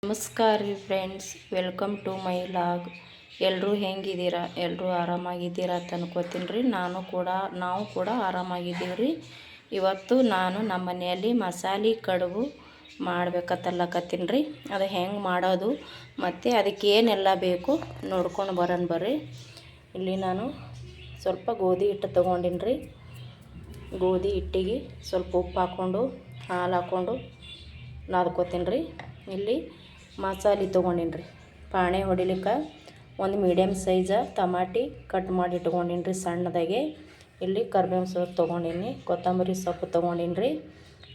ನಮಸ್ಕಾರ ರೀ friends, welcome to my vlog. ಎಲ್ಲರೂ ಹೆಂಗಿದ್ದೀರಾ? ಎಲ್ಲರೂ ಆರಾಮಾಗಿದ್ದೀರಾ ಅಂತ ಅನ್ಕೋತೀನಿ ರೀ. ನಾವು ಕೂಡ ಆರಾಮಾಗಿದ್ದೀವಿ ರೀ. ಇವತ್ತು ನಾನು ನಮ್ಮ ಮನೆಯಲ್ಲಿ ಮಸಾಲೆ ಕಡುಬು ಮಾಡ್ಬೇಕತ್ತಲ್ಲಕತ್ತೀನಿ ರೀ. ಅದು ಹೆಂಗೆ ಮಾಡೋದು ಮತ್ತು ಅದಕ್ಕೆ ಏನೆಲ್ಲ ಬೇಕು ನೋಡ್ಕೊಂಡು ಬರೋಣ ಬರ್ರಿ. ಇಲ್ಲಿ ನಾನು ಸ್ವಲ್ಪ ಗೋಧಿ ಹಿಟ್ಟು ತೊಗೊಂಡಿನಿ ರೀ. ಗೋಧಿ ಹಿಟ್ಟಿಗೆ ಸ್ವಲ್ಪ ಉಪ್ಪು ಹಾಕ್ಕೊಂಡು ಹಾಲು ಹಾಕ್ಕೊಂಡು ನಾದ್ಕೋತೀನಿ ರೀ. ಇಲ್ಲಿ ಮಸಾಲೆ ತೊಗೊಂಡಿನಿ ರೀ. ಪಾಣೆ ಹೊಡಿಲಿಕ್ಕೆ ಒಂದು ಮೀಡಿಯಮ್ ಸೈಜ ಟಮಾಟಿ ಕಟ್ ಮಾಡಿ ಇಟ್ಕೊಂಡಿನಿ ರೀ ಸಣ್ಣದಾಗೆ. ಇಲ್ಲಿ ಕರ್ಬೇವು ಸೊಪ್ಪು ತೊಗೊಂಡಿನಿ, ಕೊತ್ತಂಬರಿ ಸೊಪ್ಪು ತೊಗೊಂಡಿನಿ ರೀ.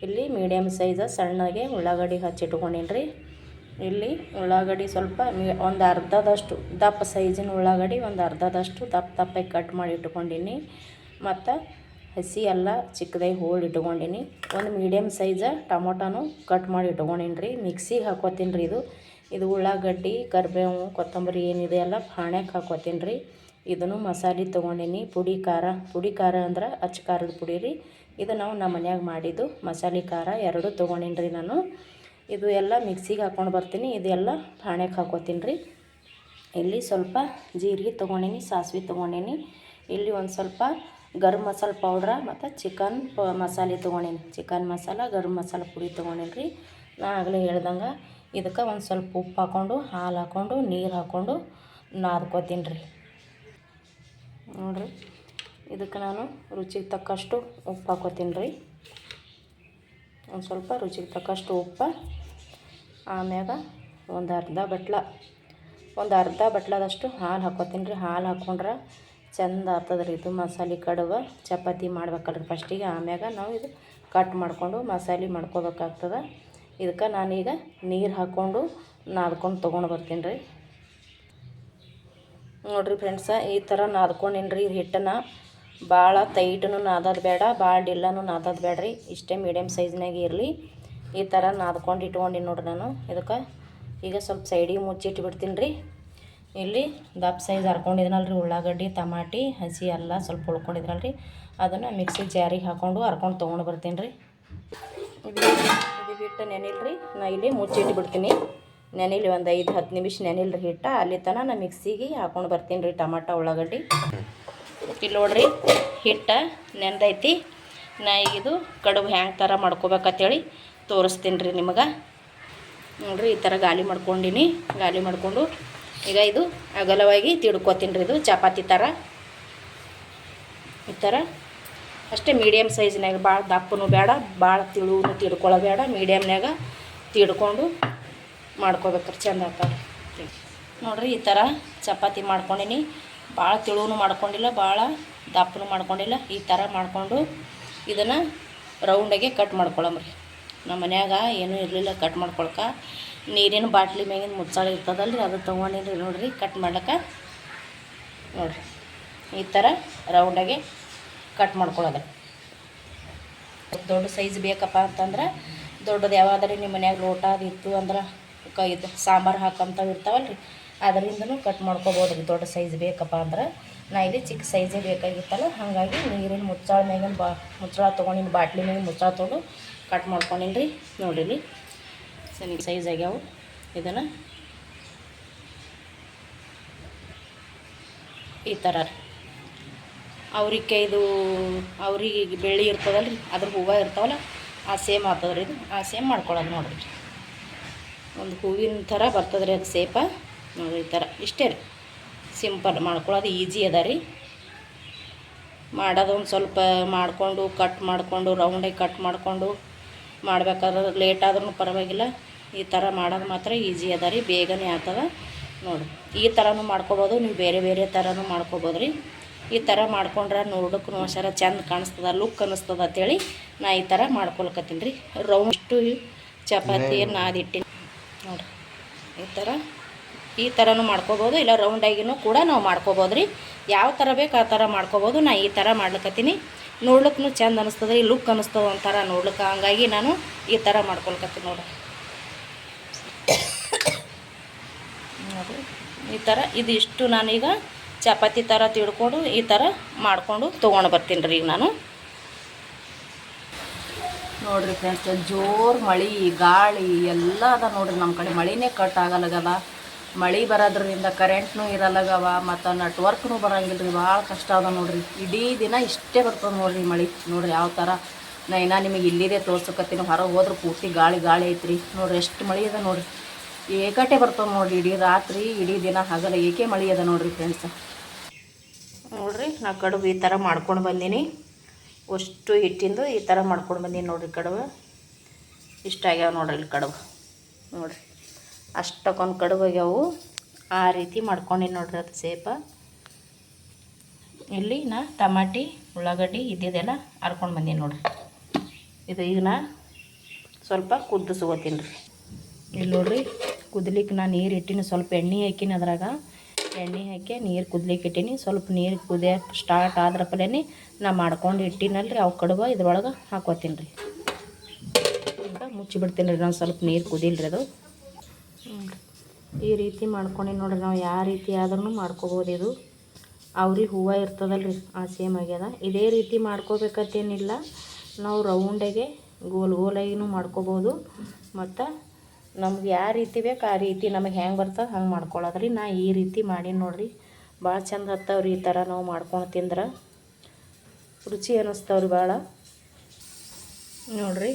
ಇಲ್ಲಿ ಮೀಡಿಯಮ್ ಸೈಜ ಸಣ್ಣಗೆ ಉಳ್ಳಾಗಡ್ಡಿ ಹಚ್ಚಿಟ್ಕೊಂಡಿನಿ ರೀ. ಇಲ್ಲಿ ಉಳ್ಳಾಗಡ್ಡಿ ಸ್ವಲ್ಪ ಒಂದು ಅರ್ಧದಷ್ಟು ದಪ್ಪ ಸೈಜಿನ ಉಳ್ಳಾಗಡ್ಡಿ ಒಂದು ಅರ್ಧದಷ್ಟು ದಪ್ಪಗೆ ಕಟ್ ಮಾಡಿ ಇಟ್ಕೊಂಡಿನಿ. ಮತ್ತು ಹಸಿ ಎಲ್ಲ ಚಿಕ್ಕದಾಗಿ ಹೋಳು ಇಟ್ಕೊಂಡಿನಿ. ಒಂದು ಮೀಡಿಯಮ್ ಸೈಜ ಟೊಮೊಟೊನು ಕಟ್ ಮಾಡಿ ಇಟ್ಕೊಂಡಿನಿ ರೀ. ಮಿಕ್ಸಿಗೆ ಹಾಕೋತೀನಿ ರೀ. ಇದು ಉಳ್ಳಾಗಡ್ಡಿ ಕರಿಬೇವು ಕೊತ್ತಂಬರಿ ಏನಿದೆ ಎಲ್ಲ ಪಾಣ್ಯಾಗೆ ಹಾಕೋತೀನಿ ರೀ. ಇದನ್ನು ಮಸಾಲೆ ತೊಗೊಂಡಿನಿ. ಪುಡಿ ಖಾರ ಅಂದ್ರೆ ಅಚ್ಚ ಖಾರದ ಪುಡಿ ರೀ. ಇದು ನಮ್ಮ ಮನ್ಯಾಗ ಮಾಡಿದ್ದು ಮಸಾಲೆ ಖಾರ 2 ತೊಗೊಂಡಿನಿ ರೀ ನಾನು. ಇದು ಎಲ್ಲ ಮಿಕ್ಸಿಗೆ ಹಾಕ್ಕೊಂಡು ಬರ್ತೀನಿ. ಇದೆಲ್ಲ ಪಾಣ್ಯಾಗೆ ಹಾಕೋತೀನಿ ರೀ. ಇಲ್ಲಿ ಸ್ವಲ್ಪ ಜೀರಿಗೆ ತೊಗೊಂಡಿನಿ, ಸಾಸಿವೆ ತೊಗೊಂಡಿನಿ. ಇಲ್ಲಿ ಒಂದು ಸ್ವಲ್ಪ ಗರಂ ಮಸಾಲ ಪೌಡ್ರ ಮತ್ತು ಚಿಕನ್ ಮಸಾಲೆ ತೊಗೊಂಡಿನಿ. ಚಿಕನ್ ಮಸಾಲ ಗರಂ ಮಸಾಲ ಪುಡಿ ತೊಗೊಂಡಿನಿ ರೀ. ನಾನು ಆಗಲೇ ಹೇಳ್ದಂಗೆ ಇದಕ್ಕೆ ಒಂದು ಸ್ವಲ್ಪ ಉಪ್ಪು ಹಾಕ್ಕೊಂಡು ಹಾಲು ಹಾಕ್ಕೊಂಡು ನೀರು ಹಾಕ್ಕೊಂಡು ನಾದ್ಕೋತೀನಿ ರೀ. ನೋಡಿರಿ, ಇದಕ್ಕೆ ನಾನು ರುಚಿಗೆ ತಕ್ಕಷ್ಟು ಉಪ್ಪು ಹಾಕ್ಕೋತೀನಿ ರೀ. ಒಂದು ಸ್ವಲ್ಪ ರುಚಿಗೆ ತಕ್ಕಷ್ಟು ಉಪ್ಪು, ಆಮ್ಯಾಗ ಒಂದು ಅರ್ಧ ಬಟ್ಲದಷ್ಟು ಹಾಲು ಹಾಕ್ಕೋತೀನಿ ರೀ. ಹಾಲು ಹಾಕ್ಕೊಂಡ್ರೆ ಚೆಂದ ಆಗ್ತದೆ ರೀ. ಇದು ಮಸಾಲೆ ಕಡುಬು ಚಪಾತಿ ಮಾಡ್ಬೇಕಲ್ರಿ ಫಸ್ಟಿಗೆ. ಆಮ್ಯಾಗ ನಾವು ಇದು ಕಟ್ ಮಾಡಿಕೊಂಡು ಮಸಾಲೆ ಮಾಡ್ಕೋಬೇಕಾಗ್ತದೆ. ಇದಕ್ಕೆ ನಾನೀಗ ನೀರು ಹಾಕ್ಕೊಂಡು ನಾದ್ಕೊಂಡು ತೊಗೊಂಡು ಬರ್ತೀನಿ ರೀ. ನೋಡಿರಿ ಫ್ರೆಂಡ್ಸ, ಈ ಥರ ನಾದ್ಕೊಂಡಿನಿ ರೀ. ಹಿಟ್ಟನ್ನು ಭಾಳ ಟೈಟೂ ನಾದೋದು ಬೇಡ, ಭಾಳ ಡಿಲ್ಲನೂ ನಾದೋದು ಬೇಡ ರೀ. ಇಷ್ಟೇ ಮೀಡಿಯಮ್ ಸೈಜ್ನಾಗ ಇರಲಿ. ಈ ಥರ ನಾದ್ಕೊಂಡು ಇಟ್ಕೊಂಡಿನಿ ನೋಡಿರಿ ನಾನು. ಇದಕ್ಕೆ ಈಗ ಸ್ವಲ್ಪ ಸೈಡಿಗೆ ಮುಚ್ಚಿಟ್ಬಿಡ್ತೀನಿ ರೀ. ಇಲ್ಲಿ ದಪ್ಪ ಸೈಜ್ ಹರ್ಕೊಂಡಿದ್ನಲ್ಲ ರೀ ಉಳ್ಳಾಗಡ್ಡಿ ಟಮಾಟಿ ಹಸಿ ಎಲ್ಲ ಸ್ವಲ್ಪ ಉಳ್ಕೊಂಡಿದ್ರಲ್ಲ ರೀ, ಅದನ್ನು ಮಿಕ್ಸಿ ಜಾರಿಗೆ ಹಾಕ್ಕೊಂಡು ಹರ್ಕೊಂಡು ತೊಗೊಂಡು ಬರ್ತೀನಿ ರೀ. ಇದು ಹಿಟ್ಟು ನೆನಿಲ್ರಿ. ನಾ ಇಲ್ಲಿ ಮುಚ್ಚಿಟ್ಬಿಡ್ತೀನಿ. ನೆನಿಲಿ ಒಂದು 5-10 ನಿಮಿಷ ನೆನಿಲ್ರಿ ಹಿಟ್ಟು. ಅಲ್ಲಿ ತನಕ ನಾ ಮಿಕ್ಸಿಗೆ ಹಾಕ್ಕೊಂಡು ಬರ್ತೀನಿ ರೀ ಟಮಾಟ ಉಳ್ಳಾಗಡ್ಡಿ. ಇಲ್ಲಿ ನೋಡ್ರಿ, ಹಿಟ್ಟು ನೆಂದೈತಿ. ನಾ ಇದು ಕಡುಬು ಹ್ಯಾಂಗೆ ಥರ ಮಾಡ್ಕೋಬೇಕಂತೇಳಿ ತೋರಿಸ್ತೀನಿ ರೀ ನಿಮಗೆ. ನೋಡಿರಿ, ಈ ಥರ ಗಾಲಿ ಮಾಡ್ಕೊಂಡಿನಿ. ಗಾಲಿ ಮಾಡಿಕೊಂಡು ಈಗ ಇದು ಅಗಲವಾಗಿ ತಿಡ್ಕೋತೀನಿ ರೀ. ಇದು ಚಪಾತಿ ಥರ ಈ ಥರ ಅಷ್ಟೇ ಮೀಡಿಯಮ್ ಸೈಜ್ನಾಗ, ಭಾಳ ದಪ್ಪನೂ ಬೇಡ ಭಾಳ ತಿಳುವೂ ತಿಡ್ಕೊಳ್ಳೋಬೇಡ. ಮೀಡಿಯಮ್ನಾಗ ತಿಡ್ಕೊಂಡು ಮಾಡ್ಕೋಬೇಕ್ರಿ, ಚೆಂದ ಆಗ್ತದೆ ನೋಡಿರಿ. ಈ ಥರ ಚಪಾತಿ ಮಾಡ್ಕೊಂಡಿನಿ. ಭಾಳ ತಿಳುವೂ ಮಾಡ್ಕೊಂಡಿಲ್ಲ, ಭಾಳ ದಪ್ಪನೂ ಮಾಡ್ಕೊಂಡಿಲ್ಲ. ಈ ಥರ ಮಾಡಿಕೊಂಡು ಇದನ್ನು ರೌಂಡಾಗೆ ಕಟ್ ಮಾಡ್ಕೊಳಮ್ರಿ. ನಮ್ಮ ಮನ್ಯಾಗ ಏನೂ ಇರಲಿಲ್ಲ ಕಟ್ ಮಾಡ್ಕೊಳಕ್ಕೆ. ನೀರಿನ ಬಾಟ್ಲಿ ಮ್ಯಾಗಿನ ಮುಚ್ಚಾಳ ಇರ್ತದಲ್ರಿ, ಅದು ತೊಗೊಂಡಿನಿ ನೋಡಿರಿ ಕಟ್ ಮಾಡ್ಲಿಕ್ಕೆ. ನೋಡಿರಿ, ಈ ಥರ ರೌಂಡಾಗೆ ಕಟ್ ಮಾಡ್ಕೊಳ್ಳೋದು. ದೊಡ್ಡ ಸೈಜ್ ಬೇಕಪ್ಪ ಅಂತಂದ್ರೆ ದೊಡ್ಡದು ಯಾವುದಾದ್ರೂ ನಿಮ್ಮ ಮನ್ಯಾಗ ಲೋಟ ಅದು ಇತ್ತು ಅಂದ್ರೆ ಇದು ಸಾಂಬಾರು ಹಾಕೋಂಥವು ಇರ್ತಾವಲ್ರಿ, ಅದರಿಂದನೂ ಕಟ್ ಮಾಡ್ಕೊಬೋದು ರೀ. ದೊಡ್ಡ ಸೈಜ್ ಬೇಕಪ್ಪ ಅಂದ್ರೆ. ನಾ ಇಲ್ಲಿ ಚಿಕ್ಕ ಸೈಜೇ ಬೇಕಾಗಿತ್ತಲ್ಲ, ಹಾಗಾಗಿ ನೀರಿನ ಮುಚ್ಚಾಳ ಮ್ಯಾಗಿನ ಮುಚ್ಚಾಳ ತೊಗೊಂಡಿನಿ. ಬಾಟ್ಲಿ ಮ್ಯಾಗಿನ ಮುಚ್ಚಾಳ ತೊಗೊಂಡು ಕಟ್ ಮಾಡ್ಕೊಂಡಿನಿ ರೀ. ನೋಡಿರಿ, ಸರಿ ಸೈಜ್ ಆಗ್ಯಾವು. ಇದನ್ನು ಈ ಥರ ರೀ. ಅವ್ರಿಗೆ ಬೆಳ್ಳಿ ಇರ್ತದಲ್ಲ ರೀ, ಅದ್ರ ಹೂವು ಇರ್ತಾವಲ್ಲ, ಆ ಸೇಮ್ ಆಗ್ತದೆ ರೀ. ಇದು ಆ ಸೇಮ್ ಮಾಡ್ಕೊಳ್ಳೋದು ನೋಡಿರಿ. ಒಂದು ಹೂವಿನ ಥರ ಬರ್ತದೆ ರೀ ಅದು ಸೇಪ. ನೋಡಿ, ಈ ಥರ ಇಷ್ಟೇ ರೀ. ಸಿಂಪಲ್ ಮಾಡ್ಕೊಳ್ಳೋದು ಈಜಿ ಅದ ರೀ. ಮಾಡೋದು ಒಂದು ಸ್ವಲ್ಪ ಮಾಡಿಕೊಂಡು ಕಟ್ ಮಾಡಿಕೊಂಡು ರೌಂಡಾಗಿ ಕಟ್ ಮಾಡಿಕೊಂಡು ಮಾಡ್ಬೇಕಾದ್ರೆ ಲೇಟ್ ಆದ್ರೂ ಪರವಾಗಿಲ್ಲ. ಈ ಥರ ಮಾಡೋದು ಮಾತ್ರ ಈಜಿ ಅದ ರೀ, ಬೇಗನೆ ಆಗ್ತದೆ. ನೋಡಿ, ಈ ಥರನೂ ಮಾಡ್ಕೊಬೋದು, ನೀವು ಬೇರೆ ಬೇರೆ ಥರನೂ ಮಾಡ್ಕೊಬೋದು ರೀ. ಈ ಥರ ಮಾಡ್ಕೊಂಡ್ರೆ ನೋಡೋಕ್ಕೂ ಒಂಥರ ಚೆಂದ ಕಾಣಿಸ್ತದೆ, ಲುಕ್ ಅನ್ನಿಸ್ತದೆ ಅಂತೇಳಿ ನಾ ಈ ಥರ ಮಾಡ್ಕೊಳಕತ್ತೀನಿ ರೀ. ರೌಂಡಷ್ಟು ಚಪಾತಿ ನಾದಿಟ್ಟಿನಿ ನೋಡಿರಿ. ಈ ಥರನೂ ಮಾಡ್ಕೊಬೋದು, ಇಲ್ಲ ರೌಂಡಾಗಿನೂ ಕೂಡ ನಾವು ಮಾಡ್ಕೊಬೋದು ರೀ. ಯಾವ ಥರ ಬೇಕು ಆ ಥರ ಮಾಡ್ಕೊಬೋದು. ನಾ ಈ ಥರ ಮಾಡ್ಲಿಕ್ಕತ್ತೀನಿ. ನೋಡ್ಲಿಕ್ಕೂ ಚೆಂದ ಅನ್ನಿಸ್ತದೆ, ಈ ಲುಕ್ ಅನ್ನಿಸ್ತದೆ ಒಂಥರ ನೋಡ್ಲಿಕ್ಕೆ. ಹಂಗಾಗಿ ನಾನು ಈ ಥರ ಮಾಡ್ಕೊಳ್ಕತ್ತೀನಿ ನೋಡಿರಿ. ಈ ಥರ ಇದಿಷ್ಟು ನಾನೀಗ ಚಪಾತಿ ಥರ ತಿಳ್ಕೊಂಡು ಈ ಥರ ಮಾಡಿಕೊಂಡು ತೊಗೊಂಡು ಬರ್ತೀನಿ ರೀ. ಈಗ ನಾನು ನೋಡಿರಿ ಫ್ರೆಂಡ್ಸ್, ಜೋರು ಮಳೆ ಗಾಳಿ ಎಲ್ಲ ಅದ ನೋಡಿರಿ. ನಮ್ಮ ಕಡೆ ಮಳೆನೇ ಕಟ್ ಆಗಲ್ಲಾಗದ. ಮಳೆ ಬರೋದ್ರಿಂದ ಕರೆಂಟ್ನೂ ಇರಲ್ಲಾಗವ, ಮತ್ತು ನೆಟ್ವರ್ಕ್ನೂ ಬರೋಂಗಿಲ್ಲ ರೀ. ಭಾಳ ಕಷ್ಟ ಅದ ನೋಡಿರಿ. ಇಡೀ ದಿನ ಇಷ್ಟೇ ಬರ್ತದೆ ನೋಡಿರಿ ಮಳೆ. ನೋಡಿರಿ ಯಾವ ಥರ ನಾ ಇನ್ನೂ ನಿಮಗೆ ಇಲ್ಲಿದೆ ತೋರ್ಸಕತ್ತೀನಿ. ಹೊರಗೆ ಹೋದ್ರೆ ಪೂರ್ತಿ ಗಾಳಿ ಗಾಳಿ ಐತ್ರಿ. ನೋಡಿರಿ ಎಷ್ಟು ಮಳೆ ಅದ ನೋಡಿರಿ. ಏಕಟೆ ಬರ್ತದೆ ನೋಡಿರಿ. ಇಡೀ ರಾತ್ರಿ ಇಡೀ ದಿನ ಹಗಲ ಏಕೆ ಮಳೆ ಅದ ನೋಡಿರಿ ಫ್ರೆಂಡ್ಸ್. ನೋಡಿರಿ ನಾ ಕಡುಬು ಈ ಥರ ಮಾಡ್ಕೊಂಡು ಬಂದೀನಿ. ಅಷ್ಟು ಹಿಟ್ಟಿಂದು ಈ ಥರ ಮಾಡ್ಕೊಂಡು ಬಂದೀನಿ ನೋಡಿರಿ. ಕಡುಬು ಇಷ್ಟ ಆಗ್ಯಾವ ನೋಡಿರಿ. ಇಲ್ಲಿ ಕಡುಬು ನೋಡಿರಿ ಅಷ್ಟಕ್ಕೊಂದು ಕಡುಬು ಆಗ್ಯಾವು. ಆ ರೀತಿ ಮಾಡ್ಕೊಂಡೀನಿ ನೋಡಿರಿ. ಅದು ಸೇಪ ಇಲ್ಲಿ ನಾ ಟಮಾಟಿ ಉಳ್ಳಾಗಡ್ಡಿ ಇದ್ದಿದ್ದೆಲ್ಲ ಹರ್ಕೊಂಡು ಬಂದೀನಿ ನೋಡಿರಿ. ಇದು ಈಗ ನಾ ಸ್ವಲ್ಪ ಕುದಿಸ್ಕೋತೀನಿ ರೀ. ಇಲ್ಲಿ ನೋಡಿರಿ ಕುದ್ಲಿಕ್ಕೆ ನಾನು ನೀರು ಇಟ್ಟೀನಿ. ಸ್ವಲ್ಪ ಎಣ್ಣೆ ಹಾಕಿನಿ. ಅದ್ರಾಗ ಎಣ್ಣೆ ಹಾಕಿ ನೀರು ಕುದ್ಲಿಕ್ಕೆ ಇಟ್ಟೀನಿ. ಸ್ವಲ್ಪ ನೀರು ಕುದಿಯೋಕೆ ಸ್ಟಾರ್ಟ್ ಆದ್ರ ಪಲೇನೆ ನಾ ಮಾಡ್ಕೊಂಡು ಇಟ್ಟಿನಲ್ರಿ ಅವು ಕಡುಬು ಇದ್ರೊಳಗೆ ಹಾಕೋತೀನಿ ರೀ. ಈಗ ಮುಚ್ಚಿಬಿಡ್ತೀನಿ ರೀ. ನಾನು ಸ್ವಲ್ಪ ನೀರು ಕುದಿಲ್ರಿ ಅದು. ಈ ರೀತಿ ಮಾಡ್ಕೊಂಡು ನೋಡಿರಿ. ನಾವು ಯಾವ ರೀತಿ ಆದ್ರೂ ಮಾಡ್ಕೋಬೋದು. ಇದು ಅವ್ರಿಗೆ ಹೂವು ಇರ್ತದಲ್ರಿ ಆ ಸೇಮ್ ಆಗ್ಯದ. ಇದೇ ರೀತಿ ಮಾಡ್ಕೋಬೇಕಂತೇನಿಲ್ಲ. ನಾವು ರೌಂಡಾಗೆ ಗೋಲ್ ಗೋಲಾಗಿನೂ ಮಾಡ್ಕೋಬೋದು. ಮತ್ತು ನಮ್ಗೆ ಯಾವ ರೀತಿ ಬೇಕು ಆ ರೀತಿ ನಮಗೆ ಹೆಂಗೆ ಬರ್ತದೆ ಹಂಗೆ ಮಾಡ್ಕೊಳ್ಳೋದ್ರಿ. ನಾ ಈ ರೀತಿ ಮಾಡೀನಿ ನೋಡಿರಿ. ಭಾಳ ಚಂದ ಹತ್ತವ್ರಿ. ಈ ಥರ ನಾವು ಮಾಡ್ಕೊಂಡು ತಿಂದ್ರೆ ರುಚಿ ಅನ್ನಿಸ್ತವ್ರಿ ಭಾಳ. ನೋಡಿರಿ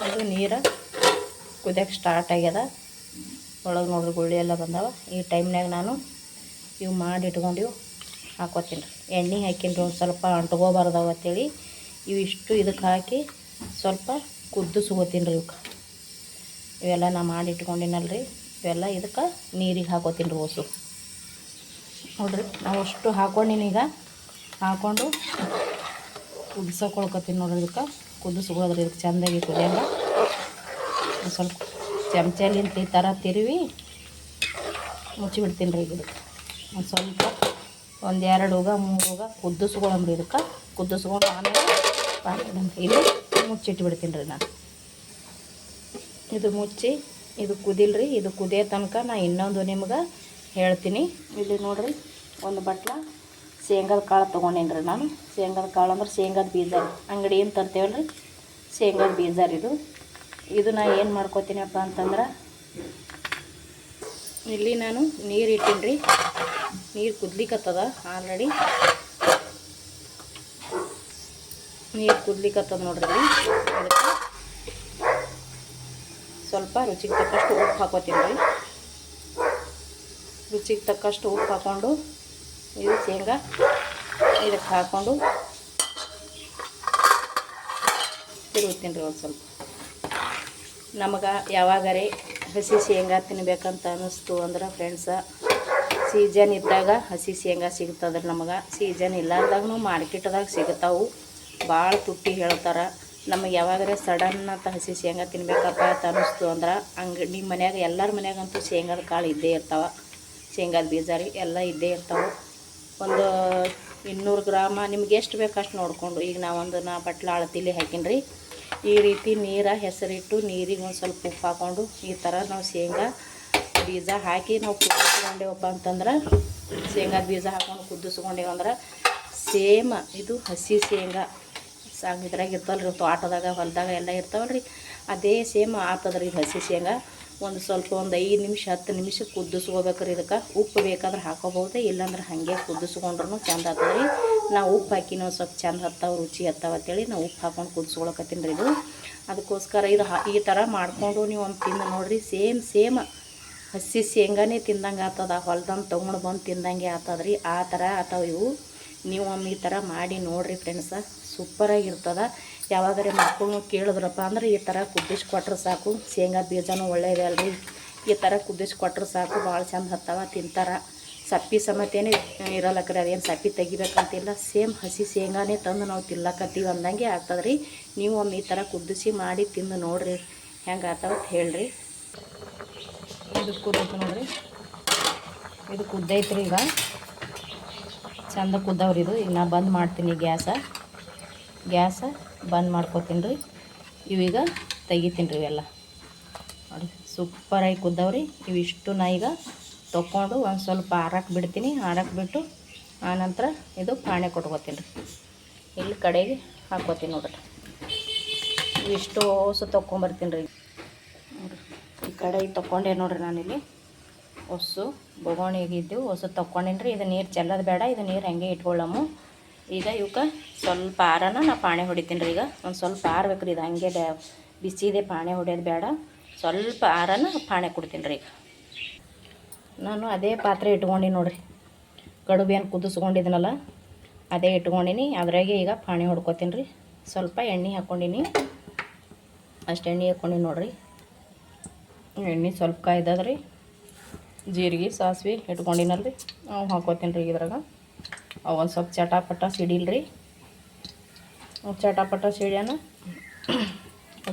ಅದು ನೀರು ಕುದಿಯೋಕೆ ಸ್ಟಾರ್ಟ್ ಆಗ್ಯದ. ಒಳಗೆ ನೋಡ್ರಿ ಗುಳ್ಳಿ ಎಲ್ಲ ಬಂದಾವ. ಈ ಟೈಮ್ನಾಗ ನಾನು ಇವು ಮಾಡಿ ಇಟ್ಕೊಂಡಿವು ಹಾಕೋತೀನಿ ರೀ. ಎಣ್ಣೆ ಹಾಕಿನ್ರಿ ಒಂದು ಸ್ವಲ್ಪ ಅಂಟ್ಕೋಬಾರ್ದವ ಅಂತೇಳಿ ಇವಿಷ್ಟು ಇದಕ್ಕೆ ಹಾಕಿ ಸ್ವಲ್ಪ ಕುದಿಸ್ಕೋತೀನಿ ರೀ. ಇವಕ್ಕೆ ಇವೆಲ್ಲ ನಾ ಮಾಡಿ ಇಟ್ಕೊಂಡಿನಲ್ರಿ. ಇವೆಲ್ಲ ಇದಕ್ಕೆ ನೀರಿಗೆ ಹಾಕೋತೀನಿ ರೀ ಹೊಸು. ನೋಡಿರಿ ನಾವು ಅಷ್ಟು ಹಾಕ್ಕೊಂಡಿನಿ. ಈಗ ಹಾಕ್ಕೊಂಡು ಕುದಿಸೋಕೊಳ್ಕೊತೀನಿ ನೋಡ್ರಿ. ಇದಕ್ಕೆ ಕುದಿಸ್ಕೊಳ್ಳೋದ್ರಿ. ಇದಕ್ಕೆ ಚೆಂದಾಗಿ ಕುದಿಯಂಗ ಸ್ವಲ್ಪ ಚಮಚಲಿಂತ ಈ ಥರ ತಿರುವಿ ಮುಚ್ಚಿಬಿಡ್ತೀನಿ ರೀ. ಇದಕ್ಕೆ ಒಂದು ಸ್ವಲ್ಪ ಒಂದು 2 ಹೋಗ 3 ಹೋಗ ಕುದಿಸ್ಕೊಳಂಬ್ರಿ. ಇದಕ್ಕೆ ಕುದಿಸ್ಕೊಂಡು ಆಮೇಲೆ ಇದು ಮುಚ್ಚಿಟ್ಬಿಡ್ತೀನಿ ರೀ ನಾನು. ಇದು ಮುಚ್ಚಿ ಇದು ಕುದಿಲ್ರಿ. ಇದು ಕುದಿಯೋ ತನಕ ನಾ ಇನ್ನೊಂದು ನಿಮ್ಗೆ ಹೇಳ್ತೀನಿ. ಇಲ್ಲಿ ನೋಡಿರಿ ಒಂದು ಬಟ್ಲ ಶೇಂಗಾದ ಕಾಳು ತೊಗೊಂಡೇನಿ ರೀ ನಾನು. ಶೇಂಗಾದ ಕಾಳು ಅಂದ್ರೆ ಶೇಂಗಾದ ಬೀಜ ರೀ. ಅಂಗಡಿ ಏನು ತರ್ತೇವಲ್ಲ ರೀ ಶೇಂಗಾದ ಬೀಜ ರೀ ಇದು ನಾ ಏನು ಮಾಡ್ಕೋತೀನಪ್ಪ ಅಂತಂದ್ರೆ ಇಲ್ಲಿ ನಾನು ನೀರು ಇಟ್ಟೀನಿ ರೀ. ನೀರು ಕುದ್ಲಿಕ್ಕತ್ತದ. ಆಲ್ರೆಡಿ ನೀರು ಕುದ್ಲಿಕ್ಕತ್ತದ ನೋಡ್ರಿ. ಅದಕ್ಕೆ ಸ್ವಲ್ಪ ರುಚಿಗೆ ತಕ್ಕಷ್ಟು ಉಪ್ಪು ಹಾಕೋತೀನಿ ರೀ. ರುಚಿಗೆ ತಕ್ಕಷ್ಟು ಉಪ್ಪು ಹಾಕ್ಕೊಂಡು ಇದು ಶೇಂಗಾ ಇದಕ್ಕೆ ಹಾಕ್ಕೊಂಡು ತಿರುಗ್ತೀನಿ ರೀ. ಒಂದು ಸ್ವಲ್ಪ ನಮಗೆ ಯಾವಾಗರೇ ಹಸಿ ಶೇಂಗಾ ತಿನ್ಬೇಕಂತ ಅನ್ನಿಸ್ತು ಅಂದ್ರೆ ಫ್ರೆಂಡ್ಸ, ಸೀಸನ್ ಇದ್ದಾಗ ಹಸಿ ಶೇಂಗಾ ಸಿಗ್ತದೆ ನಮಗೆ. ಸೀಸನ್ ಇಲ್ಲಾರ್ದಾಗೂ ಮಾರ್ಕೆಟ್ದಾಗ ಸಿಗ್ತಾವು. ಭಾಳ ತುಟ್ಟಿ ಹೇಳ್ತಾರೆ. ನಮಗೆ ಯಾವಾಗರೇ ಸಡನ್ ಅಂತ ಹಸಿ ಶೇಂಗಾ ತಿನ್ಬೇಕಪ್ಪ ಅಂತ ಅನ್ನಿಸ್ತು ಅಂದ್ರೆ ನಿಮ್ಮ ಮನ್ಯಾಗ ಎಲ್ಲರ ಮನ್ಯಾಗಂತೂ ಶೇಂಗಾದ ಕಾಳು ಇದ್ದೇ ಇರ್ತಾವೆ. ಶೇಂಗಾದ ಬೀಜ ರೀ ಎಲ್ಲ ಇದ್ದೇ ಇರ್ತಾವೆ. ಒಂದು 200 ಗ್ರಾಮ ನಿಮ್ಗೆ ಎಷ್ಟು ಬೇಕು ಅಷ್ಟು ನೋಡಿಕೊಂಡು. ಈಗ ನಾ ಬಟ್ಲ ಅಳತಿಲಿ ಹಾಕೀನಿ ರೀ. ಈ ರೀತಿ ಹೆಸರಿಟ್ಟು ನೀರಿಗೆ ಒಂದು ಸ್ವಲ್ಪ ಉಪ್ಪು ಹಾಕ್ಕೊಂಡು ಈ ಥರ ನಾವು ಶೇಂಗಾ ಬೀಜ ಹಾಕಿ ನಾವು ಕುದಿಸ್ಕೊಂಡೇವಪ್ಪ ಅಂತಂದ್ರೆ, ಶೇಂಗಾದ ಬೀಜ ಹಾಕ್ಕೊಂಡು ಕುದಿಸ್ಕೊಂಡೇವಂದ್ರೆ ಸೇಮ್ ಇದು ಹಸಿ ಶೇಂಗಾ ಇದ್ರಾಗ ಇರ್ತವಲ್ಲ ರೀ ತೋಟದಾಗ ಹೊಲದಾಗ ಎಲ್ಲ ಇರ್ತಾವಲ್ಲ ರೀ, ಅದೇ ಸೇಮ್ ಆಗ್ತದ್ರಿ ಇದು ಹಸಿ ಶೇಂಗಾ. ಒಂದು ಸ್ವಲ್ಪ ಒಂದು 5 ನಿಮಿಷ 10 ನಿಮಿಷ ಕುದಿಸ್ಕೋಬೇಕ್ರಿ. ಇದಕ್ಕೆ ಉಪ್ಪು ಬೇಕಾದ್ರೆ ಹಾಕೋಬೋದು, ಇಲ್ಲಾಂದ್ರೆ ಹಾಗೆ ಕುದಿಸ್ಕೊಂಡ್ರೂ ಚೆಂದ ಆಗ್ತದೆ ರೀ. ನಾವು ಉಪ್ಪು ಹಾಕಿ ನಾವು ಸ್ವಲ್ಪ ಚೆಂದ ಹತ್ತಾವ ರುಚಿ ಹತ್ತಾವ ಅಂತೇಳಿ ನಾವು ಉಪ್ಪು ಹಾಕ್ಕೊಂಡು ಕುದಿಸ್ಕೊಳಕತ್ತೀನಿ ರೀ. ಇದು ಅದಕ್ಕೋಸ್ಕರ ಇದು ಈ ಥರ ಮಾಡಿಕೊಂಡು ನೀವು ಒಂದು ತಿಂದು ನೋಡಿರಿ. ಸೇಮ್ ಹಸಿ ಶೇಂಗಾನೇ ತಿಂದಂಗೆ ಆಗ್ತದ. ಹೊಲ್ದಂದು ತೊಗೊಂಡು ಬಂದು ತಿಂದಂಗೆ ಆಗ್ತದ್ರಿ. ಆ ಥರ ಆಗ್ತಾವೆ ಇವು. ನೀವು ಒಮ್ಮೆ ಈ ಥರ ಮಾಡಿ ನೋಡಿರಿ ಫ್ರೆಂಡ್ಸ, ಸೂಪರಾಗಿರ್ತದೆ. ಯಾವಾಗರೆ ಮಕ್ಕಳು ಕೇಳಿದ್ರಪ್ಪ ಅಂದ್ರೆ ಈ ಥರ ಕುದಿಸ್ಕೊಟ್ರೆ ಸಾಕು. ಶೇಂಗಾ ಬೀಜನೂ ಒಳ್ಳೆಯದೇ ಅಲ್ರಿ. ಈ ಥರ ಕುದಿಸ್ಕೊಟ್ರೆ ಸಾಕು, ಭಾಳ ಚೆಂದ ಹತ್ತಾವ ತಿಂತಾರೆ. ಸಪ್ಪೆ ಸಮೇತೇನೆ ಇರಲ್ಲಕ್ರಿ. ಅದೇನು ಸಪ್ಪೆ ತೆಗಿಬೇಕಂತಿಲ್ಲ. ಸೇಮ್ ಹಸಿ ಶೇಂಗಾನೇ ತಂದು ನಾವು ತಿನ್ಲಕತ್ತೀವಿ ಅಂದಂಗೆ ಆಗ್ತದ್ರಿ. ನೀವು ಒಮ್ಮೆ ಈ ಥರ ಕುದಿಸಿ ಮಾಡಿ ತಿಂದು ನೋಡಿರಿ ಹೆಂಗೆ ಆಗ್ತಾವ ಹೇಳ್ರಿ. ಇದು ಕುದ್ದೈತೆ ನೋಡಿರಿ. ಇದು ಕುದ್ದೈತ್ರಿ. ಈಗ ಚಂದ ಕುದ್ದವ್ರಿ. ಇದು ಈಗ ನಾ ಬಂದ್ ಮಾಡ್ತೀನಿ ಗ್ಯಾಸ ಬಂದ್ ಮಾಡ್ಕೋತೀನಿ ರೀ. ಇವೀಗ ತೆಗಿತೀನಿ ರೀ ಇವೆಲ್ಲ ನೋಡಿ. ಸೂಪರಾಗಿ ಕುದ್ದವ್ರಿ. ಇವಿಷ್ಟು ನಾ ಈಗ ತೊಗೊಂಡು ಒಂದು ಸ್ವಲ್ಪ ಆರಕ್ಕೆ ಬಿಡ್ತೀನಿ. ಆರಕ್ಕೆ ಬಿಟ್ಟು ಆನಂತರ ಇದು ಪಾಣೆ ಕೊಟ್ಕೋತೀನಿ ರೀ. ಇಲ್ಲಿ ಕಡೆಗೆ ಹಾಕ್ಕೋತೀನಿ ನೋಡ್ರಿ. ಇಷ್ಟು ಹೊಸು ತೊಗೊಂಬರ್ತೀನಿ ರೀ. ನೋಡಿರಿ ಈ ಕಡೆ ತೊಗೊಂಡೆ ನೋಡಿರಿ ನಾನಿಲ್ಲಿ ಹೊಸು ಬೊಗೋಣಿಗಿದ್ದು ಹೊಸು ತೊಗೊಂಡೇನಿ ರೀ. ಇದು ನೀರು ಚೆಲ್ಲೋದು ಬೇಡ, ಇದು ನೀರು ಹಂಗೆ ಇಟ್ಕೊಳ್ಳಮ್ಮು. ಈಗ ಇವಕ್ಕೆ ಸ್ವಲ್ಪ ಆರನ ನಾ ಪಾಣೆ ಹೊಡಿತೀನಿ ರೀ. ಈಗ ಒಂದು ಸ್ವಲ್ಪ ಆರ್ಬೇಕು ರೀ, ಇದು ಹಂಗೆ ಬಿಸಿ ಇದೆ, ಪಾಣೆ ಹೊಡೆಯೋದು ಬೇಡ. ಸ್ವಲ್ಪ ಆರನ ಪಾಣೆ ಕೊಡ್ತೀನಿ ರೀ. ಈಗ ನಾನು ಅದೇ ಪಾತ್ರೆ ಇಟ್ಕೊಂಡು ನೋಡಿರಿ, ಕಡುಬು ಏನು ಕುದಿಸ್ಕೊಂಡಿದ್ದೀನಲ್ಲ ಅದೇ ಇಟ್ಕೊಂಡಿನಿ. ಅದ್ರಾಗೆ ಈಗ ಪಾಣೆ ಹೊಡ್ಕೊತೀನಿ ರೀ. ಸ್ವಲ್ಪ ಎಣ್ಣೆ ಹಾಕ್ಕೊಂಡಿನಿ, ಅಷ್ಟು ಎಣ್ಣೆ ಹಾಕ್ಕೊಂಡಿನಿ ನೋಡಿರಿ. ಎಣ್ಣೆ ಸ್ವಲ್ಪ ಕಾಯ್ದದ್ರಿ. ಜೀರಿಗೆ ಸಾಸಿವೆ ಇಟ್ಕೊಂಡಿನಲ್ರಿ ಅವು ಹಾಕ್ಕೋತೀನಿ ರೀ ಇದ್ರಾಗ. ಅವು ಒಂದು ಸ್ವಲ್ಪ ಚಟಾಪಟ ಸಿಡಿಲ್ರಿ. ಚಟಾಪಟ ಸಿಡ್ಯಾನ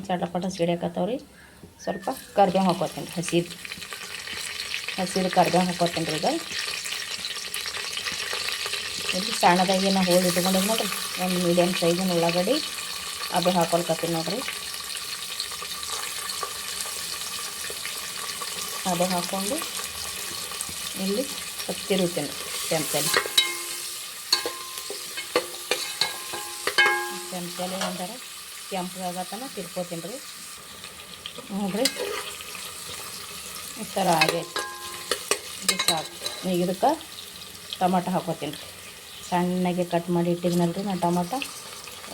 ಚಟಾಪಟ ಸಿಡ್ಯಾಕತ್ತವ್ರಿ. ಸ್ವಲ್ಪ ಕರ್ಬೇವು ಹಾಕ್ಕೋತೀನಿ ರೀ, ಹಸಿದು ಕರ್ಬೇವು ಹಾಕ್ಕೋತೀನಿ ರೀ. ಈಗ ಇಲ್ಲಿ ಸಣ್ಣದಾಗಿ ನಾವು ಹೋಳಿ ಇಟ್ಕೊಂಡಿದ್ದು ನೋಡಿರಿ, ಒಂದು ಮೀಡಿಯಮ್ ಸೈಜಿನ ಉಳ್ಳಾಗಡ್ಡಿ ಅದು ಹಾಕೊಳ್ಕತ್ತೀನಿ ನೋಡಿರಿ. ಅದು ಹಾಕ್ಕೊಂಡು ಇಲ್ಲಿ ಸ್ವಲ್ಪ ತಿರುಗ್ತೀನಿ ಕೆಂಪಲ್ಲಿ ಒಂಥರ ಕೆಂಪಗಾಗತ್ತನ ತಿರ್ಕೋತೀನಿ ರೀ. ನೋಡಿರಿ ಈ ಥರ ಆಗೈತಿ. ಇದು ಸಾಕು. ಈಗ ಇದಕ್ಕೆ ಟೊಮಾಟೊ ಹಾಕ್ಕೋತೀನಿ ರೀ. ಸಣ್ಣಗೆ ಕಟ್ ಮಾಡಿ ಇಟ್ಟಿದ್ದೀನಲ್ಲ ರೀ ನಾನು ಟೊಮಾಟೊ,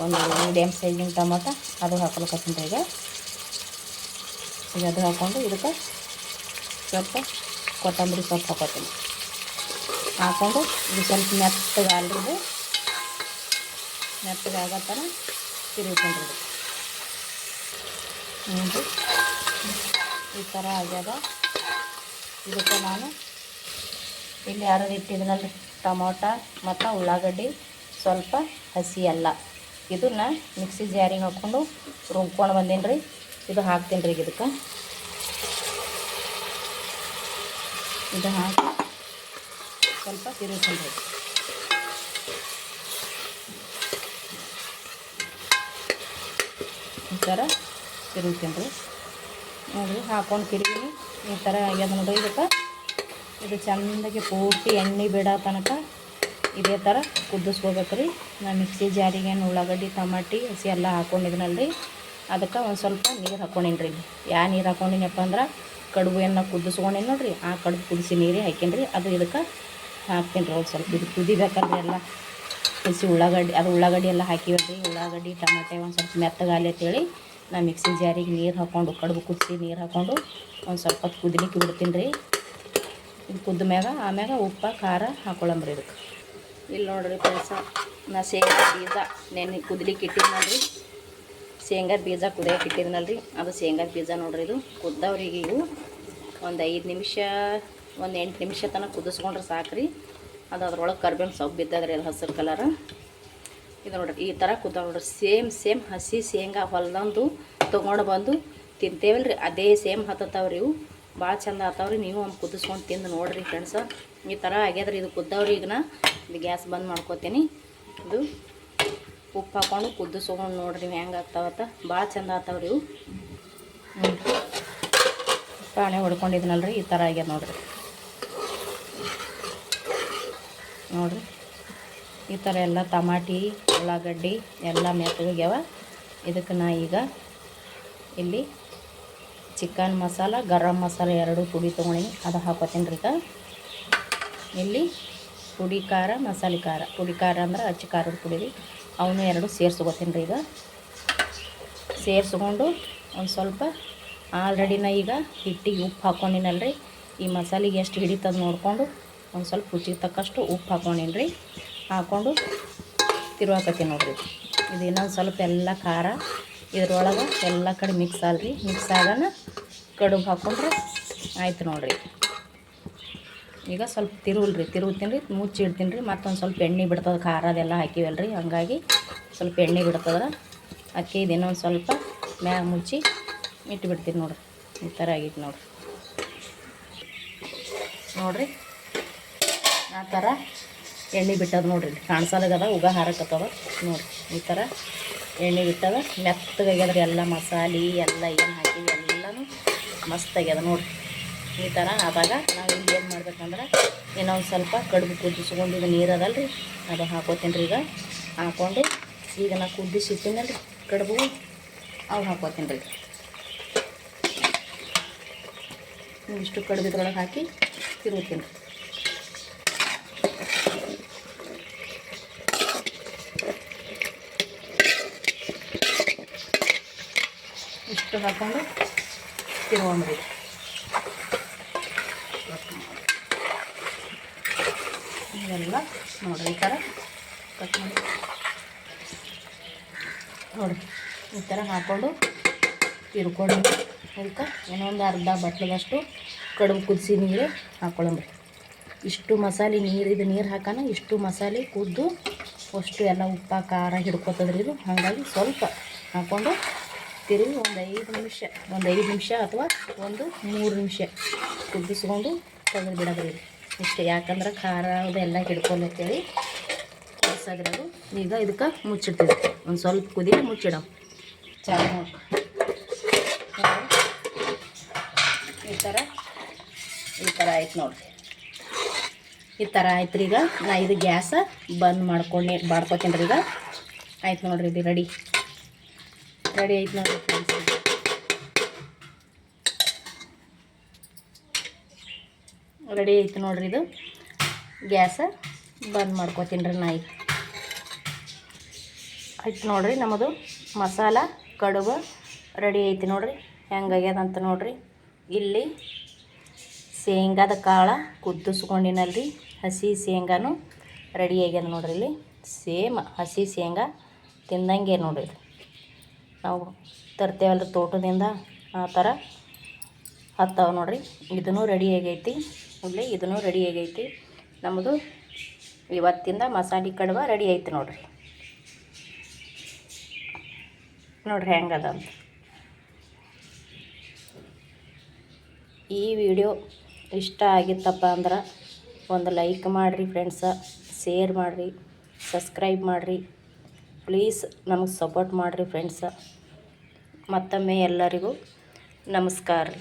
ಒಂದು ಮೀಡಿಯಮ್ ಸೈಜಿನ ಟೊಮಾಟೊ ಅದು ಹಾಕೊಳ್ಕತ್ತೀನಿ ರೀ. ಈಗ ಅದು ಹಾಕ್ಕೊಂಡು ಇದಕ್ಕೆ ಸ್ವಲ್ಪ ಕೊತ್ತಂಬರಿ ಸೊಪ್ಪು ಹಾಕ್ಕೋತೀನಿ. ಹಾಕ್ಕೊಂಡು ಇದು ಸ್ವಲ್ಪ ಮೆತ್ತಗಾಲ್ರಿ, ಇದು ಮೆತ್ತಗಾಗತ್ತನ ತಿರುಗ್ತೀನಿ ರೀ. ನೋಡಿರಿ ಈ ಥರ ಆಗ್ಯದ. ಇದಕ್ಕೆ ನಾನು ಇಲ್ಲಿ ಯಾರು ಇಟ್ಟಿದ್ದೀನಲ್ರಿ ಟೊಮೊಟೊ ಮತ್ತು ಉಳ್ಳಾಗಡ್ಡಿ, ಸ್ವಲ್ಪ ಹಸಿ ಅಲ್ಲ, ಇದನ್ನು ಮಿಕ್ಸಿ ಜಾರಿಗೆ ಹಾಕ್ಕೊಂಡು ರುಬ್ಕೊಂಡು ಬಂದೀನಿ ರೀ. ಇದು ಹಾಕ್ತೀನಿ ರೀ. ಇದಕ್ಕೆ ಇದು ಹಾಕಿ ಸ್ವಲ್ಪ ತಿರುಗ್ತೀನಿ ರೀ. ಈ ಥರ ತಿರುಗ್ತೀನಿ ರೀ. ನೋಡಿರಿ ಹಾಕ್ಕೊಂಡು ತಿರುಗಿನಿ. ಈ ಥರ ಆಗ್ಯದ ನೋಡಿರಿ. ಇದಕ್ಕೆ ಇದು ಚೆಂದಾಗಿ ಪೂರ್ತಿ ಎಣ್ಣೆ ಬಿಡೋ ತನಕ ಇದೇ ಥರ ಕುದಿಸ್ಕೋಬೇಕು ರೀ. ನಾನು ಮಿಕ್ಸಿ ಜಾರಿಗೆ ಉಳ್ಳಾಗಡ್ಡಿ ಟಮಾಟಿ ಹಸಿ ಎಲ್ಲ ಹಾಕ್ಕೊಂಡಿದ್ದೀನಲ್ರಿ, ಅದಕ್ಕೆ ಒಂದು ಸ್ವಲ್ಪ ನೀರು ಹಾಕ್ಕೊಂಡಿನಿ ರೀ. ಯಾವ ನೀರು ಹಾಕ್ಕೊಂಡಿನಪ್ಪ ಅಂದ್ರೆ ಕಡುಬು ಏನು ಕುದಿಸ್ಕೊಂಡಿನಿ ನೋಡಿರಿ, ಆ ಕಡುಬು ಕುದಿಸಿ ನೀರೇ ಹಾಕೀನಿ ರೀ. ಅದು ಇದಕ್ಕೆ ಹಾಕ್ತೀನಿ ರೀ. ಒಂದು ಸ್ವಲ್ಪ ಇದು ಕುದಿಬೇಕಂದ್ರೆ ಎಲ್ಲ ಹಸಿ ಉಳ್ಳಾಗಡ್ಡಿ, ಅದು ಉಳ್ಳಾಗಡ್ಡಿ ಎಲ್ಲ ಹಾಕಿವ್ರಿ. ಉಳ್ಳಾಗಡ್ಡಿ ಟಮಾಟೆ ಒಂದು ಸ್ವಲ್ಪ ಮೆತ್ತಗಾಲಿ ಅಂತೇಳಿ ನಾನು ಮಿಕ್ಸಿ ಜಾರಿಗೆ ನೀರು ಹಾಕ್ಕೊಂಡು ಕಡುಬು ಕುದಿಸಿ ನೀರು ಹಾಕ್ಕೊಂಡು ಒಂದು ಸ್ವಲ್ಪ ಹೊತ್ತು ಕುದಿಲಿಕ್ಕೆ ಬಿಡ್ತೀನಿ ರೀ. ಇದು ಕುದ್ದ ಮ್ಯಾಗ ಆಮ್ಯಾಗ ಉಪ್ಪು ಖಾರ ಹಾಕ್ಕೊಳ್ಳಂಬ್ರಿ ಇದಕ್ಕೆ. ಇಲ್ಲಿ ನೋಡಿರಿ ಫ್ರೆಂಡ್ಸ, ನಾ ಶೇಂಗಾ ಬೀಜ ನೆನೆ ಕುದಿಲಿಕ್ಕೆ ಇಟ್ಟಿದ್ನಲ್ರಿ, ಶೇಂಗಾದ ಬೀಜ ಕುದಿಯಕ್ಕೆ ಇಟ್ಟಿದ್ನಲ್ರಿ, ಅದು ಶೇಂಗಾದ ಬೀಜ ನೋಡ್ರಿ. ಇದು ಕುದ್ದವ್ರಿಗೆ ಇವು ಒಂದು 5 ನಿಮಿಷ ಒಂದು 8 ನಿಮಿಷ ತನಕ ಕುದಿಸ್ಕೊಂಡ್ರೆ ಸಾಕ್ರಿ. ಅದು ಅದ್ರೊಳಗೆ ಕರ್ಬೇವು ಸೊಪ್ಪು ಬಿದ್ದದ್ರಿ, ಅದು ಹಸಿರು ಕಲರ್. ಇದು ನೋಡ್ರಿ ಈ ಥರ ಕುದ್ದಾವ ನೋಡ್ರಿ. ಸೇಮ್ ಹಸಿ ಶೇಂಗಾ ಹೊಲ್ದಂದು ತೊಗೊಂಡು ಬಂದು ತಿಂತೇವಲ್ರಿ, ಅದೇ ಸೇಮ್ ಹತ್ತತಾವ್ರಿ. ಇವು ಭಾಳ ಚಂದ ಆತಾವ್ರಿ. ನೀವು ಒಂದು ಕುದಿಸ್ಕೊಂಡು ತಿಂದು ನೋಡಿರಿ ಫ್ರೆಂಡ್ಸ. ಈ ಥರ ಆಗ್ಯದ್ರಿ. ಇದು ಕುದ್ದವ್ರಿ. ಈಗ ನಾ ಇದು ಗ್ಯಾಸ್ ಬಂದ್ ಮಾಡ್ಕೋತೀನಿ. ಇದು ಉಪ್ಪು ಹಾಕ್ಕೊಂಡು ಕುದಿಸ್ಕೊಂಡು ನೋಡಿರಿ ಹೆಂಗೆ ಆಗ್ತಾವತ್ತ. ಭಾಳ ಚಂದ ಆತಾವ್ರಿ ಇವು. ಪಾಣೆ ಹೊಡ್ಕೊಂಡಿದ್ನಲ್ರಿ, ಈ ಥರ ಆಗ್ಯದ ನೋಡಿರಿ. ನೋಡಿರಿ ಈ ಥರ ಎಲ್ಲ ಟಮಾಟಿ ಉಳ್ಳಾಗಡ್ಡಿ ಎಲ್ಲ ಮೆತ್ತಗೋಗ್ಯಾವ. ಇದಕ್ಕೆ ನಾ ಈಗ ಇಲ್ಲಿ ಚಿಕನ್ ಮಸಾಲ ಗರಂ ಮಸಾಲ 2 ಪುಡಿ ತೊಗೊಂಡಿನಿ, ಅದು ಹಾಕೋತೀನಿ ರೀ. ಈಗ ಇಲ್ಲಿ ಪುಡಿ ಖಾರ ಮಸಾಲೆ ಖಾರ, ಪುಡಿ ಖಾರ ಅಂದ್ರೆ ಅಚ್ಚ ಖಾರದ ಪುಡಿ ರೀ, ಅವನು 2 ಸೇರಿಸ್ಕೋತೀನಿ ರೀ. ಈಗ ಸೇರಿಸ್ಕೊಂಡು ಒಂದು ಸ್ವಲ್ಪ ಆಲ್ರೆಡಿನ ಈಗ ಹಿಟ್ಟಿಗೆ ಉಪ್ಪು ಹಾಕ್ಕೊಂಡಿನಲ್ರಿ, ಈ ಮಸಾಲೆಗೆ ಎಷ್ಟು ಹಿಡಿತದ ನೋಡಿಕೊಂಡು ಒಂದು ಸ್ವಲ್ಪ ರುಚಿಗೆ ತಕ್ಕಷ್ಟು ಉಪ್ಪು ಹಾಕ್ಕೊಂಡಿನಿ ರೀ. ಹಾಕ್ಕೊಂಡು ತಿರುವಾಕತ್ತೀನಿ ನೋಡಿರಿ. ಇದು ಇನ್ನೊಂದು ಸ್ವಲ್ಪ ಎಲ್ಲ ಖಾರ ಇದ್ರೊಳಗೆ ಎಲ್ಲ ಕಡೆ ಮಿಕ್ಸ್ ಆಲ್ರಿ. ಮಿಕ್ಸ್ ಆಗೋಣ ಕಡುಬು ಹಾಕ್ಕೊಂಡ್ರೆ ಆಯ್ತು ನೋಡಿರಿ. ಈಗ ಸ್ವಲ್ಪ ತಿರುಗ್ತೀನಿ ರೀ, ಮುಚ್ಚಿ ಇಡ್ತೀನಿ ರೀ. ಮತ್ತೊಂದು ಸ್ವಲ್ಪ ಎಣ್ಣೆ ಬಿಡ್ತದೆ, ಖಾರ ಅದೆಲ್ಲ ಹಾಕಿವಲ್ರಿ, ಹಂಗಾಗಿ ಸ್ವಲ್ಪ ಎಣ್ಣೆ ಬಿಡ್ತದ್ರೆ ಅಕ್ಕಿ ಇದು ಇನ್ನೊಂದು ಸ್ವಲ್ಪ ಮ್ಯಾಗ ಮುಚ್ಚಿ ಇಟ್ಬಿಡ್ತೀನಿ ನೋಡಿರಿ. ಈ ಥರ ಆಗಿತ್ತು ನೋಡಿರಿ. ಆ ಥರ ಎಣ್ಣೆ ಬಿಟ್ಟದ ನೋಡಿರಿ, ಕಾಣಿಸಲ್ಲಾಗದ, ಉಗ ಹಾರಕತ್ತದ ನೋಡಿರಿ. ಈ ಥರ ಎಣ್ಣೆ ಬಿಟ್ಟದ, ಮೆತ್ತಗಾಗ್ಯದ್ರಿ. ಎಲ್ಲ ಮಸಾಲೆ ಎಲ್ಲ ಏನು ಹಾಕಿವಿ ಎಲ್ಲನೂ ಮಸ್ತಾಗ್ಯದ ನೋಡಿರಿ. ಈ ಥರ ಆದಾಗ ನಾವು ಇಲ್ಲಿ ಏನು ಮಾಡ್ಬೇಕಂದ್ರೆ ಇನ್ನೊಂದು ಸ್ವಲ್ಪ ಕಡುಬು ಕುದಿಸ್ಕೊಂಡಿದ್ದು ನೀರು ಅದಲ್ರಿ, ಅದು ಹಾಕೋತೀನಿ ರೀ. ಈಗ ಹಾಕ್ಕೊಂಡು ಈಗ ನಾ ಕುದಿಸಿಟ್ಟಿನಲ್ರಿ ಕಡುಬು, ಅವು ಹಾಕ್ಕೋತೀನಿ ರೀ. ಇಷ್ಟು ಕಡುಬಿದ್ರೊಳಗೆ ಹಾಕಿ ತಿರುಗ್ತೀನಿ ರೀ. ಇಷ್ಟು ಹಾಕ್ಕೊಂಡು ತಿರುವಂಬ್ರಿ. ಇವೆಲ್ಲ ನೋಡಿರಿ ಈ ಥರ ಕಟ್ ಮಾಡಿ ನೋಡಿರಿ ಈ ಥರ ಹಾಕ್ಕೊಂಡು ತಿರ್ಕೊಂಡು ಅದಕ್ಕೆ ಇನ್ನೊಂದು ಅರ್ಧ ಬಟ್ಲದಷ್ಟು ಕಡುಬು ಕುದಿಸಿ ನೀರು ಹಾಕ್ಕೊಳ್ಳಂಬ್ರಿ. ಇಷ್ಟು ಮಸಾಲೆ ನೀರು ಹಾಕೋಣ. ಇಷ್ಟು ಮಸಾಲೆ ಕುದ್ದು ಅಷ್ಟು ಎಲ್ಲ ಉಪ್ಪು ಖಾರ ಹಿಡ್ಕೊತದ್ರಿ ಇದು. ಹಾಗಾಗಿ ಸ್ವಲ್ಪ ಹಾಕ್ಕೊಂಡು ತಿರುಗಿ ಒಂದು 5 ನಿಮಿಷ ಅಥವಾ ಒಂದು 3 ನಿಮಿಷ ಕುದಿಸ್ಕೊಂಡು ತೆಗೆದು ಬಿಡೋದ್ರಿ. ಇಷ್ಟೇ, ಯಾಕಂದ್ರೆ ಖಾರ ಅದೆಲ್ಲ ಹಿಡ್ಕೊಳತ್ತೇಳಿ ಕುದಿಸೋದ್ರದು. ಈಗ ಇದಕ್ಕೆ ಮುಚ್ಚಿಡ್ತೀವಿ. ಒಂದು ಸ್ವಲ್ಪ ಕುದಿಲಿ ಮುಚ್ಚಿಡೋ ಚಾಲು ನೋಡಿ. ಈ ಥರ ಆಯ್ತು ನೋಡಿರಿ. ಈ ಥರ ಆಯ್ತು ರೀ. ಈಗ ನಾ ಇದು ಗ್ಯಾಸ ಬಂದ್ ಮಾಡ್ಕೊತೀನಿ ರೀ. ಈಗ ಆಯ್ತು ನೋಡಿರಿ, ಇದು ರೆಡಿ ಆಯ್ತು ನೋಡಿರಿ ಫ್ರೆಂಡ್ಸ್. ರೆಡಿ ಐತೆ ನೋಡಿರಿ. ಇದು ಗ್ಯಾಸ ಬಂದ್ ಮಾಡ್ಕೊತೀನಿ ರೀ ನಾ. ಆಯ್ತು ನೋಡಿರಿ, ನಮ್ಮದು ಮಸಾಲ ಕಡುಬು ರೆಡಿ ಐತಿ ನೋಡಿರಿ. ಹೆಂಗಾಗ್ಯದಂತ ನೋಡಿರಿ. ಇಲ್ಲಿ ಶೇಂಗಾದ ಕಾಳು ಕುದಿಸ್ಕೊಂಡಿನಲ್ರಿ, ಹಸಿ ಶೇಂಗಾನು ರೆಡಿ ಆಗ್ಯದ ನೋಡಿರಿ. ಇಲ್ಲಿ ಸೇಮ್ ಹಸಿ ಶೇಂಗಾ ತಿಂದಂಗೆ ನೋಡಿರಿ. ನಾವು ತರ್ತೇವಲ್ರಿ ತೋಟದಿಂದ, ಆ ಥರ ಹತ್ತಾವ ನೋಡಿರಿ. ಇದೂ ರೆಡಿ ಆಗೈತಿ. ಇಲ್ಲಿ ಇದೂ ರೆಡಿ ಆಗೈತಿ. ನಮ್ಮದು ಇವತ್ತಿಂದ ಮಸಾಲೆ ಕಡುಬು ರೆಡಿ ಐತಿ ನೋಡಿರಿ. ನೋಡಿರಿ ಹೆಂಗದ ಅಂತ. ಈ ವಿಡಿಯೋ ಇಷ್ಟ ಆಗಿತ್ತಪ್ಪ ಅಂದ್ರೆ ಒಂದು ಲೈಕ್ ಮಾಡಿರಿ ಫ್ರೆಂಡ್ಸ, ಶೇರ್ ಮಾಡಿರಿ, ಸಬ್ಸ್ಕ್ರೈಬ್ ಮಾಡಿರಿ. ಪ್ಲೀಸ್ ನಮಗೆ ಸಪೋರ್ಟ್ ಮಾಡಿರಿ ಫ್ರೆಂಡ್ಸ. ಮತ್ತೊಮ್ಮೆ ಎಲ್ಲರಿಗೂ ನಮಸ್ಕಾರ ರೀ.